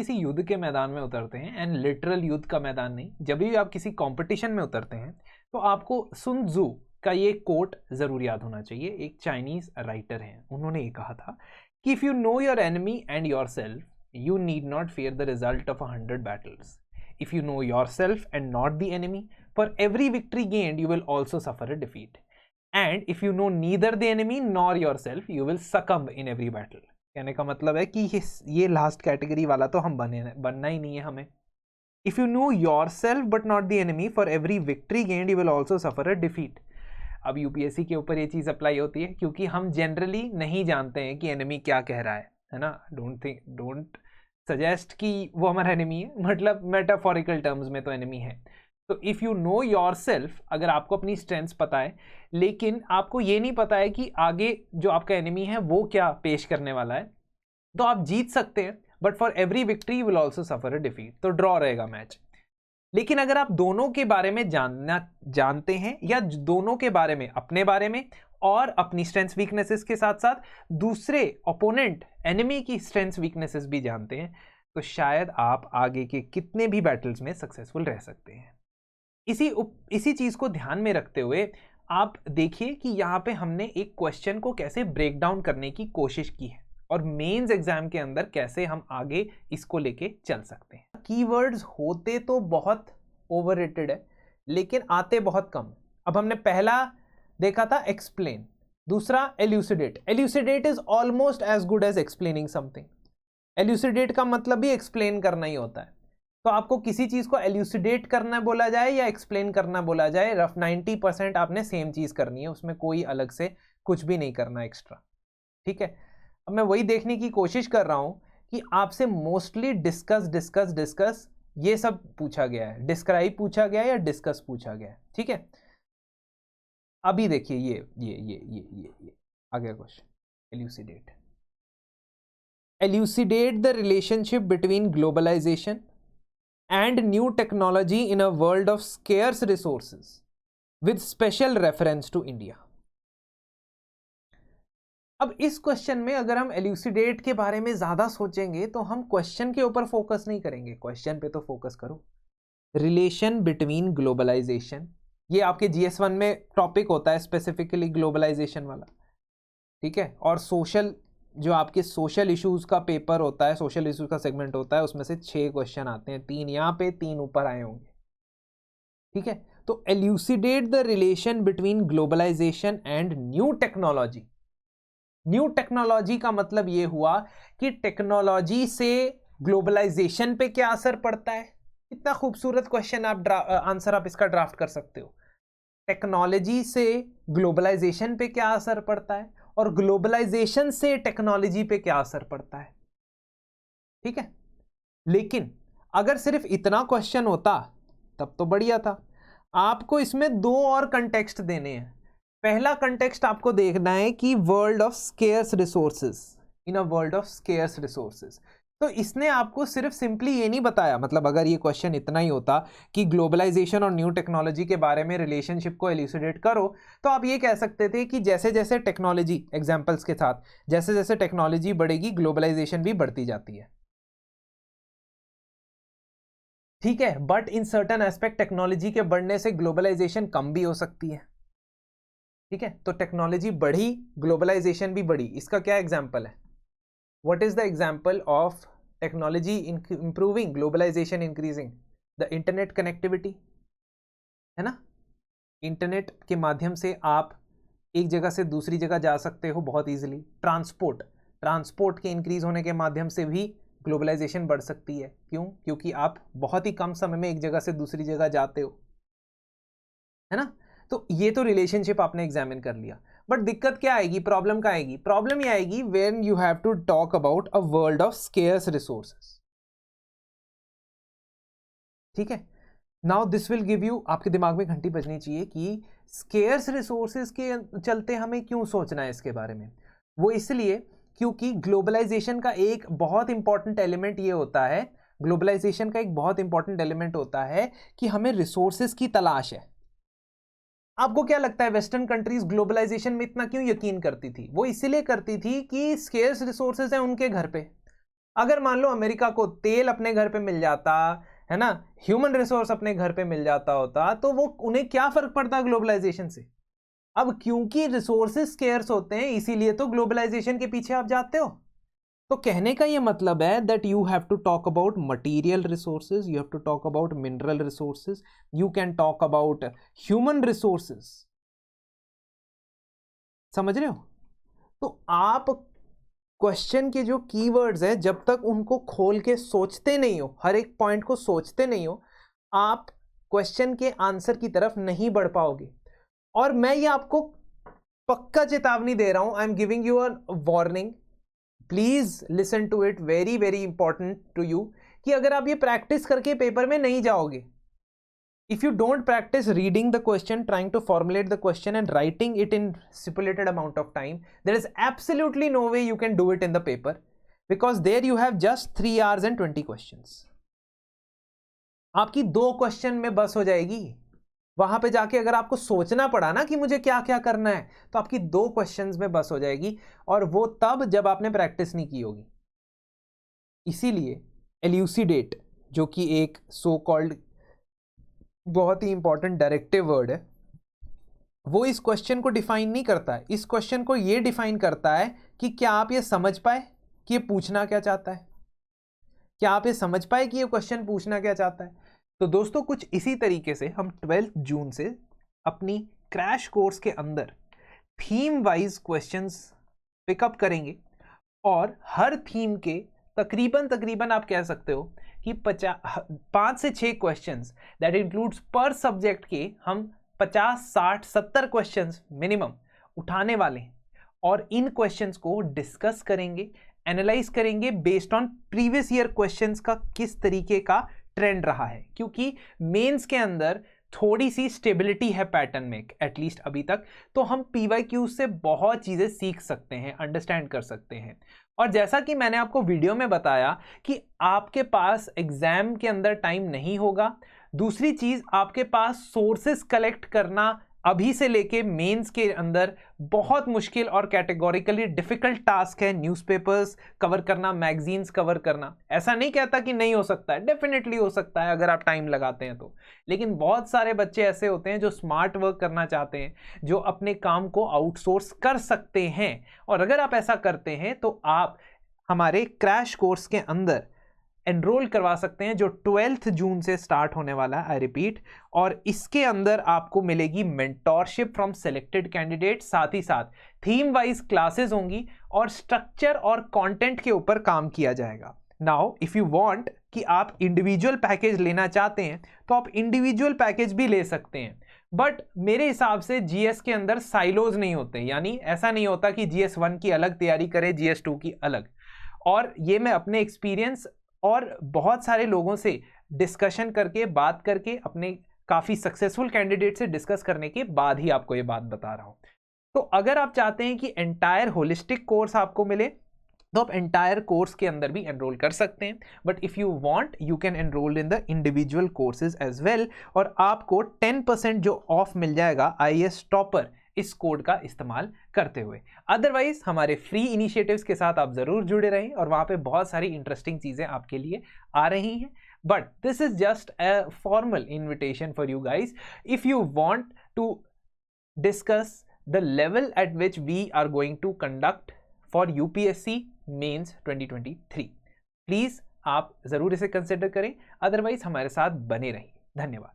किसी युद्ध के मैदान में उतरते हैं, एंड लिटरल युद्ध का मैदान नहीं, जब भी आप किसी कंपटीशन में उतरते हैं तो आपको सुन त्सू का ये कोट जरूर याद होना चाहिए। एक चाइनीज राइटर हैं, उन्होंने ये कहा था कि if you know your enemy and your self you need not fear the result of 100 battles. If you know yourself and not the enemy, for every victory gained you will also suffer a defeat. And if you know neither the enemy nor yourself, you will succumb in every battle. कहने का मतलब है कि ये last category वाला तो हम बनना ही नहीं है हमें। If you know yourself but not the enemy, for every victory gained you will also suffer a defeat. अब यूपीएससी के ऊपर ये चीज अप्लाई होती है क्योंकि हम जनरली नहीं जानते हैं कि एनिमी क्या कह रहा है ना। डोंट सजेस्ट कि वो हमारा एनिमी है, मतलब मेटाफोरिकल टर्म्स में तो एनिमी है। तो if you know your self, अगर आपको अपनी स्ट्रेंथ्स पता है लेकिन आपको ये नहीं पता है कि आगे जो आपका एनिमी है वो क्या पेश करने वाला है, तो आप जीत सकते हैं, but for every victory you will also suffer a defeat, तो ड्रॉ रहेगा मैच। लेकिन अगर आप दोनों के बारे में जानते हैं, या दोनों के बारे में, अपने बारे में और अपनी स्ट्रेंथ्स वीकनेसेस के साथ साथ दूसरे ओपोनेंट एनिमी की स्ट्रेंथ्स वीकनेसेस भी जानते हैं, तो शायद आप आगे के कितने भी बैटल्स में सक्सेसफुल रह सकते हैं। इसी चीज को ध्यान में रखते हुए आप देखिए कि यहाँ पे हमने एक क्वेश्चन को कैसे ब्रेक डाउन करने की कोशिश की है और मेंस एग्जाम के अंदर कैसे हम आगे इसको लेके चल सकते हैं। कीवर्ड्स होते तो बहुत ओवररेटेड है लेकिन आते बहुत कम। अब हमने पहला देखा था एक्सप्लेन, दूसरा elucidate. Elucidate is almost as good as explaining something. Elucidate का मतलब भी एक्सप्लेन करना ही होता है। तो आपको किसी चीज को एल्यूसिडेट करना बोला जाए या एक्सप्लेन करना बोला जाए, रफ 90% आपने सेम चीज करनी है, उसमें कोई अलग से कुछ भी नहीं करना एक्स्ट्रा। ठीक है, अब मैं वही देखने की कोशिश कर रहा हूं कि आपसे मोस्टली डिस्कस ये सब पूछा गया है, डिस्क्राइब पूछा गया है या डिस्कस पूछा गया है। ठीक है, अभी देखिए ये आगे question, elucidate the relationship between globalisation and new technology in a world of scarce resources with special reference to India. अब इस क्वेश्चन में अगर हम एल्यूसिडेट के बारे में ज्यादा सोचेंगे तो हम क्वेश्चन के ऊपर फोकस नहीं करेंगे, क्वेश्चन पे तो फोकस करो। रिलेशन बिटवीन ग्लोबलाइजेशन, ये आपके GS1 में टॉपिक होता है स्पेसिफिकली ग्लोबलाइजेशन वाला। ठीक है, और सोशल, जो आपके सोशल इश्यूज का पेपर होता है, सोशल इश्यूज का सेगमेंट होता है, उसमें से 6 क्वेश्चन आते हैं, 3 यहाँ पे 3 ऊपर आए होंगे। ठीक है, तो elucidate the relation between globalisation and new technology. New technology का मतलब ये हुआ कि टेक्नोलॉजी से ग्लोबलाइजेशन पे क्या असर पड़ता है। इतना खूबसूरत क्वेश्चन, आप आंसर आप इसका ड्राफ्ट कर सकते हो। टेक्नोलॉजी से ग्लोबलाइजेशन पे क्या असर पड़ता है और ग्लोबलाइजेशन से टेक्नोलॉजी पे क्या असर पड़ता है। ठीक है, लेकिन अगर सिर्फ इतना क्वेश्चन होता तब तो बढ़िया था। आपको इसमें 2 और कंटेक्स्ट देने हैं। पहला कंटेक्स्ट आपको देखना है कि world of scarce resources, in a world of scarce resources. तो इसने आपको सिर्फ सिंपली ये नहीं बताया, मतलब अगर ये क्वेश्चन इतना ही होता कि ग्लोबलाइजेशन और न्यू टेक्नोलॉजी के बारे में रिलेशनशिप को एल्यूसिडेट करो, तो आप ये कह सकते थे कि जैसे जैसे टेक्नोलॉजी, एग्जांपल्स के साथ, जैसे जैसे टेक्नोलॉजी बढ़ेगी ग्लोबलाइजेशन भी बढ़ती जाती है। ठीक है, but in certain aspect technology के बढ़ने से ग्लोबलाइजेशन कम भी हो सकती है। ठीक है, तो टेक्नोलॉजी बढ़ी, ग्लोबलाइजेशन भी बढ़ी। इसका क्या एग्जाम्पल है? What is the example of technology improving, globalization increasing? The internet connectivity, है ना। इंटरनेट के माध्यम से आप एक जगह से दूसरी जगह जा सकते हो बहुत इजीली। ट्रांसपोर्ट के इंक्रीज होने के माध्यम से भी ग्लोबलाइजेशन बढ़ सकती है। क्यों? क्योंकि आप बहुत ही कम समय में एक जगह से दूसरी जगह जाते हो, है ना। तो ये तो रिलेशनशिप आपने एग्जामिन कर लिया, बट दिक्कत क्या आएगी, प्रॉब्लम क्या आएगी? प्रॉब्लम ये आएगी when you have to talk about a world of scarce resources. ठीक है, now this will give you, आपके दिमाग में घंटी बजनी चाहिए कि स्केर्स रिसोर्सेज के चलते हमें क्यों सोचना है इसके बारे में। वो इसलिए क्योंकि ग्लोबलाइजेशन का एक बहुत इंपॉर्टेंट एलिमेंट ये होता है, ग्लोबलाइजेशन का एक बहुत इंपॉर्टेंट एलिमेंट होता है कि हमें रिसोर्सेज की तलाश है। आपको क्या लगता है वेस्टर्न कंट्रीज ग्लोबलाइजेशन में इतना क्यों यकीन करती थी? वो इसीलिए करती थी कि स्केर्स रिसोर्सेज हैं उनके घर पे, अगर मान लो अमेरिका को तेल अपने घर पे मिल जाता है ना, ह्यूमन रिसोर्स अपने घर पे मिल जाता होता, तो वो उन्हें क्या फर्क पड़ता ग्लोबलाइजेशन से। अब क्योंकि रिसोर्सेज स्केर्स होते हैं इसीलिए तो ग्लोबलाइजेशन के पीछे आप जाते हो। तो कहने का ये मतलब है that you have to talk about material resources, you have to talk about mineral resources, you can talk about human resources. समझ रहे हो? तो आप क्वेश्चन के जो कीवर्ड्स है जब तक उनको खोल के सोचते नहीं हो, हर एक पॉइंट को सोचते नहीं हो, आप क्वेश्चन के आंसर की तरफ नहीं बढ़ पाओगे। और मैं ये आपको पक्का चेतावनी दे रहा हूं, I am giving you a warning, please listen to it, very very important to you, कि अगर आप ये प्रैक्टिस करके पेपर में नहीं जाओगे, if you don't practice reading the question, trying to formulate the question and writing it in stipulated amount of time, there is absolutely no way you can do it in the paper, because there you have just 3 hours and 20 questions. आपकी 2 question में बस हो जाएगी। वहां पे जाके अगर आपको सोचना पड़ा ना कि मुझे क्या क्या करना है, तो आपकी 2 क्वेश्चंस में बस हो जाएगी, और वो तब जब आपने प्रैक्टिस नहीं की होगी। इसीलिए एल्यूसिडेट, जो कि एक सो कॉल्ड बहुत ही इंपॉर्टेंट डायरेक्टिव वर्ड है, वो इस क्वेश्चन को डिफाइन नहीं करता है। इस क्वेश्चन को ये डिफाइन करता है कि क्या आप ये समझ पाए कि ये पूछना क्या चाहता है, क्या आप ये समझ पाए कि ये क्वेश्चन पूछना क्या चाहता है। तो दोस्तों कुछ इसी तरीके से हम 12 जून से अपनी क्रैश कोर्स के अंदर थीम वाइज क्वेश्चंस पिकअप करेंगे, और हर थीम के तकरीबन आप कह सकते हो कि 5 से 6 क्वेश्चंस दैट इंक्लूड्स पर सब्जेक्ट के हम 50, 60, 70 क्वेश्चंस मिनिमम उठाने वाले हैं, और इन क्वेश्चंस को डिस्कस करेंगे, एनालाइज करेंगे based on previous year questions का किस तरीके का ट्रेंड रहा है, क्योंकि मेंस के अंदर थोड़ी सी स्टेबिलिटी है पैटर्न में एटलीस्ट अभी तक, तो हम PYQ से बहुत चीजें सीख सकते हैं, अंडरस्टैंड कर सकते हैं। और जैसा कि मैंने आपको वीडियो में बताया कि आपके पास एग्जाम के अंदर टाइम नहीं होगा। दूसरी चीज, आपके पास सोर्सेस कलेक्ट करना अभी से लेके मेंस के अंदर बहुत मुश्किल और कैटेगोरिकली डिफिकल्ट टास्क है। न्यूज़पेपर्स कवर करना, मैगजीन्स कवर करना, ऐसा नहीं कहता कि नहीं हो सकता है, डेफिनेटली हो सकता है अगर आप टाइम लगाते हैं तो। लेकिन बहुत सारे बच्चे ऐसे होते हैं जो स्मार्ट वर्क करना चाहते हैं, जो अपने काम को आउटसोर्स कर सकते हैं, और अगर आप ऐसा करते हैं तो आप हमारे क्रैश कोर्स के अंदर एनरोल करवा सकते हैं, जो 12 जून से स्टार्ट होने वाला है, आई रिपीट। और इसके अंदर आपको मिलेगी मेंटोरशिप फ्रॉम सिलेक्टेड कैंडिडेट, साथ ही साथ थीम वाइज क्लासेस होंगी, और स्ट्रक्चर और कंटेंट के ऊपर काम किया जाएगा। नाउ इफ यू वांट कि आप इंडिविजुअल पैकेज लेना चाहते हैं तो आप इंडिविजुअल पैकेज भी ले सकते हैं, बट मेरे हिसाब से GS के अंदर साइलोज नहीं होते, यानी ऐसा नहीं होता कि GS1 की अलग तैयारी करे, GS2 की अलग। और ये मैं अपने एक्सपीरियंस और बहुत सारे लोगों से डिस्कशन करके, बात करके, अपने काफ़ी सक्सेसफुल कैंडिडेट से डिस्कस करने के बाद ही आपको ये बात बता रहा हूँ। तो अगर आप चाहते हैं कि एंटायर होलिस्टिक कोर्स आपको मिले तो आप एंटायर कोर्स के अंदर भी एनरोल कर सकते हैं, but if you want you can enrol in the individual courses as well, और आपको 10% जो ऑफ मिल जाएगा IAS टॉपर इस कोड का इस्तेमाल करते हुए। अदरवाइज हमारे फ्री इनिशिएटिव्स के साथ आप जरूर जुड़े रहें, और वहां पे बहुत सारी इंटरेस्टिंग चीजें आपके लिए आ रही हैं। But this is just a formal invitation for you guys. If you want to discuss the level at which we are going to conduct for UPSC mains 2023, please आप जरूर इसे कंसिडर करें, अदरवाइज हमारे साथ बने रहिए। धन्यवाद।